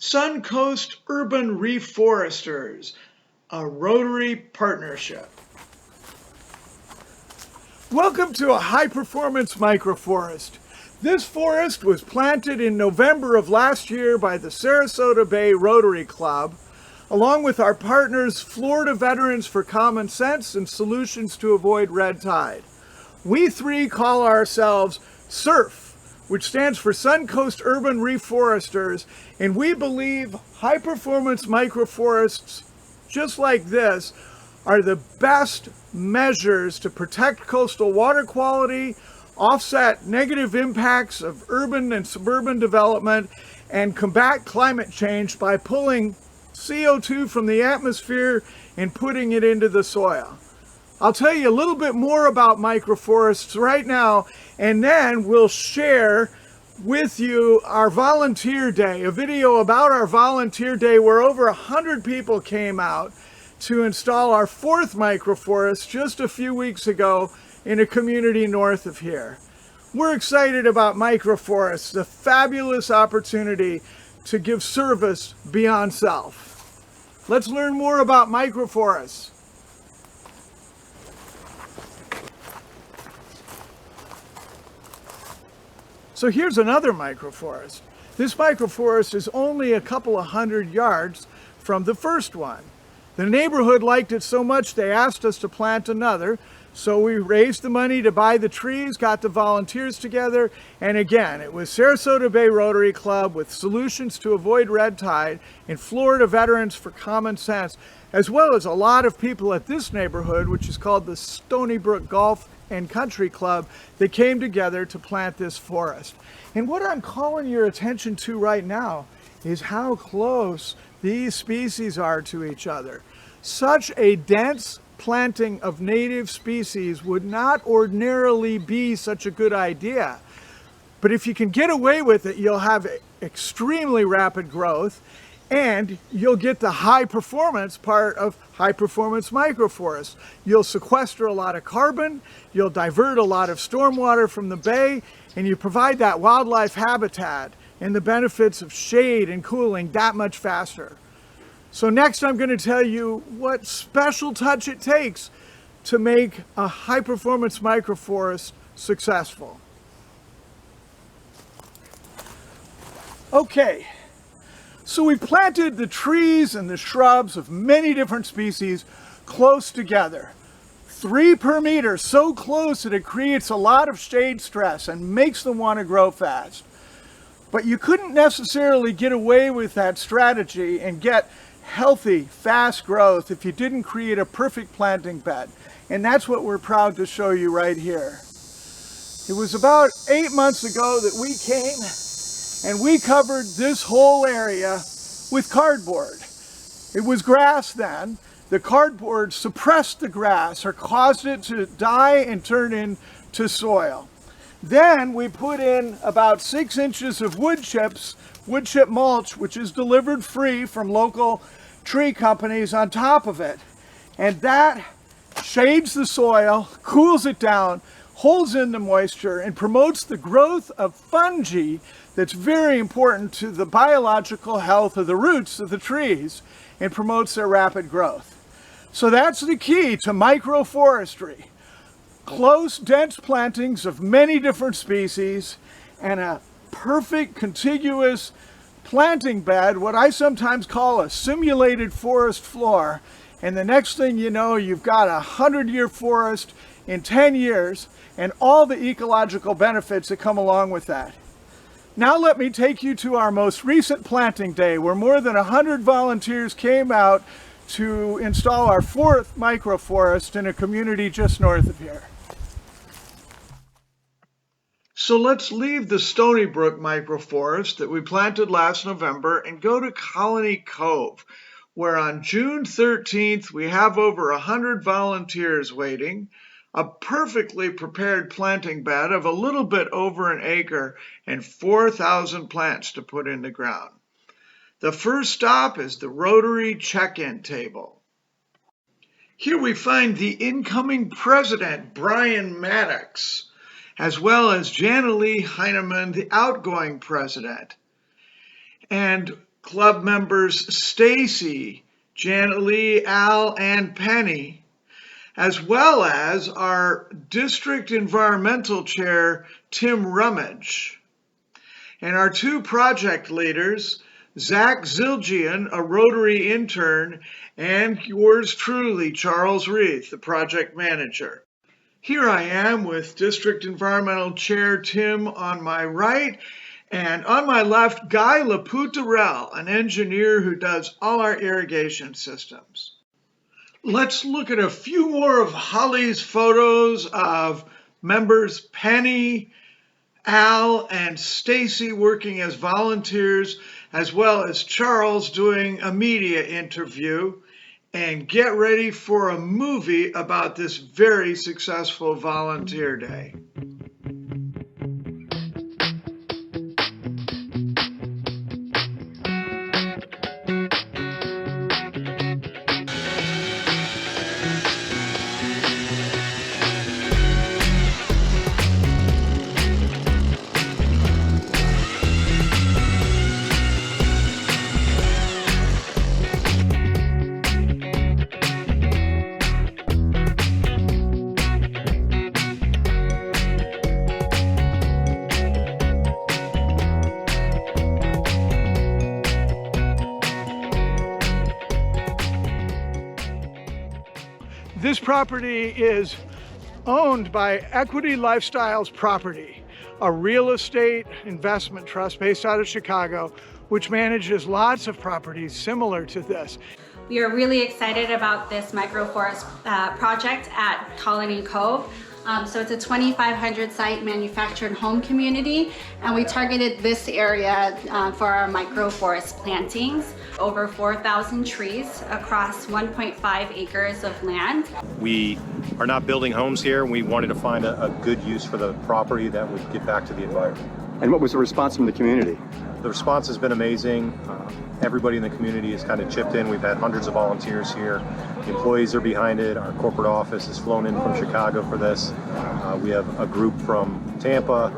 Suncoast Urban Reforesters, a Rotary partnership. Welcome to a high-performance microforest. This forest was planted in November of last year by the Sarasota Bay Rotary Club, along with our partners Florida Veterans for Common Sense and Solutions to Avoid Red Tide. We three call ourselves SURF, which stands for Suncoast Urban Reforesters, and we believe high-performance microforests just like this are the best measures to protect coastal water quality, offset negative impacts of urban and suburban development, and combat climate change by pulling CO2 from the atmosphere and putting it into the soil. I'll tell you a little bit more about microforests right now, and then we'll share with you our volunteer day, a video about our volunteer day where over 100 people came out to install our fourth microforest just a few weeks ago in a community north of here. We're excited about microforests, a fabulous opportunity to give service beyond self. Let's learn more about microforests. So here's another microforest. This microforest is only a couple of 100 yards from the first one. The neighborhood liked it so much they asked us to plant another, so we raised the money to buy the trees, got the volunteers together, and again, it was Sarasota Bay Rotary Club with Solutions to Avoid Red Tide and Florida Veterans for Common Sense, as well as a lot of people at this neighborhood, which is called the Stony Brook Golf and Country Club, that came together to plant this forest. And what I'm calling your attention to right now is how close these species are to each other. Such a dense planting of native species would not ordinarily be such a good idea. But if you can get away with it, you'll have extremely rapid growth, and you'll get the high performance part of high performance microforests. You'll sequester a lot of carbon, you'll divert a lot of stormwater from the bay, and you provide that wildlife habitat and the benefits of shade and cooling that much faster. So next I'm going to tell you what special touch it takes to make a high performance microforest successful. Okay. So we planted the trees and the shrubs of many different species close together. 3 per meter, so close that it creates a lot of shade stress and makes them want to grow fast. But you couldn't necessarily get away with that strategy and get healthy, fast growth if you didn't create a perfect planting bed. And that's what we're proud to show you right here. It was about 8 months ago that we came and we covered this whole area with cardboard. It was grass then. The cardboard suppressed the grass or caused it to die and turn into soil. Then we put in about 6 inches of wood chip mulch, which is delivered free from local tree companies on top of it. And that shades the soil, cools it down, holds in the moisture, and promotes the growth of fungi that's very important to the biological health of the roots of the trees and promotes their rapid growth. So that's the key to microforestry. Close, dense plantings of many different species and a perfect contiguous planting bed, what I sometimes call a simulated forest floor. And the next thing you know, you've got a 100-year forest in 10 years and all the ecological benefits that come along with that. Now let me take you to our most recent planting day where more than 100 volunteers came out to install our fourth microforest in a community just north of here. So let's leave the Stony Brook microforest that we planted last November and go to Colony Cove, where on June 13th we have over 100 volunteers waiting, a perfectly prepared planting bed of a little bit over an acre, and 4,000 plants to put in the ground. The first stop is the Rotary check-in table. Here we find the incoming president, Brian Maddox, as well as Jana Lee Heineman, the outgoing president. And club members Stacy, Janet Lee, Al, and Penny, as well as our District Environmental Chair, Tim Rummage, and our two project leaders, Zach Zilgian, a Rotary intern, and yours truly, Charles Reith, the project manager. Here I am with District Environmental Chair Tim on my right, and on my left, Guy Laputarel, an engineer who does all our irrigation systems. Let's look at a few more of Holly's photos of members Penny, Al, and Stacy working as volunteers, as well as Charles doing a media interview. And get ready for a movie about this very successful volunteer day. This property is owned by Equity Lifestyles Property, a real estate investment trust based out of Chicago, which manages lots of properties similar to this. We are really excited about this Microforest project at Colony Cove. So it's a 2,500 site manufactured home community, and we targeted this area for our microforest plantings. Over 4,000 trees across 1.5 acres of land. We are not building homes here. We wanted to find a good use for the property that would give back to the environment. And what was the response from the community? The response has been amazing. Everybody in the community has kind of chipped in. We've had hundreds of volunteers here. The employees are behind it. Our corporate office has flown in from Chicago for this. We have a group from Tampa.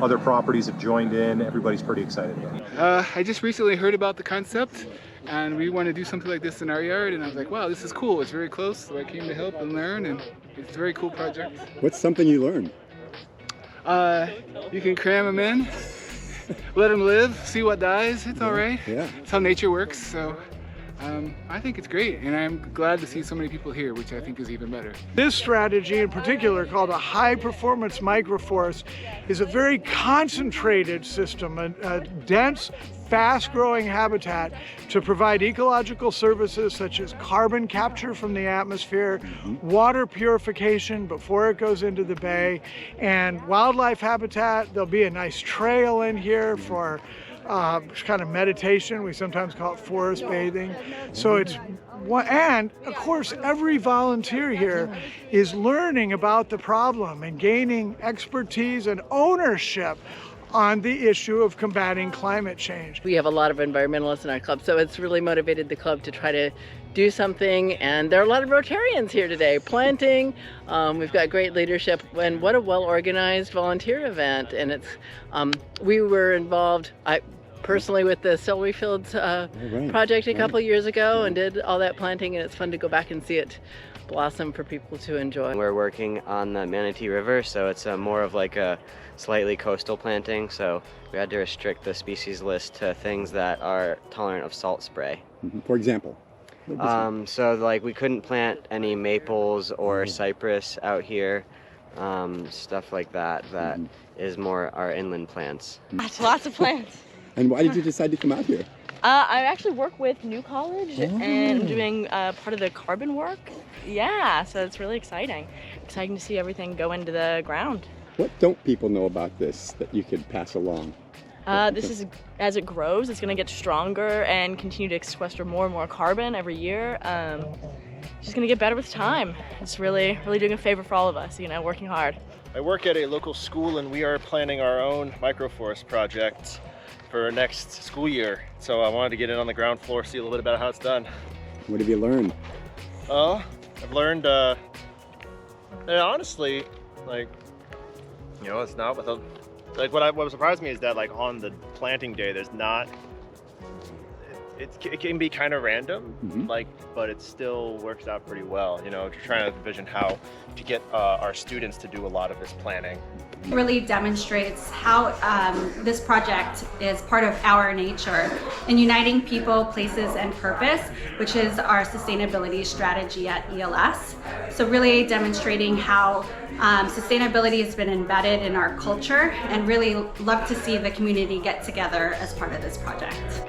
Other properties have joined in. Everybody's pretty excited about it. I just recently heard about the concept, and we want to do something like this in our yard, and I was like, wow, this is cool. It's very close, so I came to help and learn, and it's a very cool project. What's something you learned? You can cram them in, let them live, see what dies. It's all right. Yeah. It's how nature works, so I think it's great, and I'm glad to see so many people here, which I think is even better. This strategy in particular, called a high performance microforest, is a very concentrated system, a dense, fast growing habitat to provide ecological services such as carbon capture from the atmosphere, water purification before it goes into the bay, and wildlife habitat. There'll be a nice trail in here for kind of meditation. We sometimes call it forest bathing. So it's and of course every volunteer here is learning about the problem and gaining expertise and ownership on the issue of combating climate change. We have a lot of environmentalists in our club, so it's really motivated the club to try to do something, and there are a lot of Rotarians here today planting. We've got great leadership, and what a well-organized volunteer event. And it's we were involved personally with the celery fields project a couple years ago and did all that planting, and it's fun to go back and see it blossom for people to enjoy. We're working on the Manatee River, so it's more of like a slightly coastal planting, so we had to restrict the species list to things that are tolerant of salt spray. For example? So like we couldn't plant any maples or cypress out here, stuff like that is more our inland plants. Lots of plants. And why did you decide to come out here? I actually work with New College and I'm doing part of the carbon work. Yeah, so it's really exciting. Exciting to see everything go into the ground. What don't people know about this that you could pass along? This is, as it grows, it's going to get stronger and continue to sequester more and more carbon every year. It's just going to get better with time. It's really doing a favor for all of us, working hard. I work at a local school and we are planning our own microforest project for next school year. So I wanted to get in on the ground floor, see a little bit about how it's done. What have you learned? I've learned, honestly, it's not with what surprised me is that on the planting day, there's not it can be kind of random, but it still works out pretty well. You know, we're trying to envision how to get our students to do a lot of this planning. It really demonstrates how this project is part of our nature in uniting people, places, and purpose, which is our sustainability strategy at ELS. So really demonstrating how sustainability has been embedded in our culture, and really love to see the community get together as part of this project.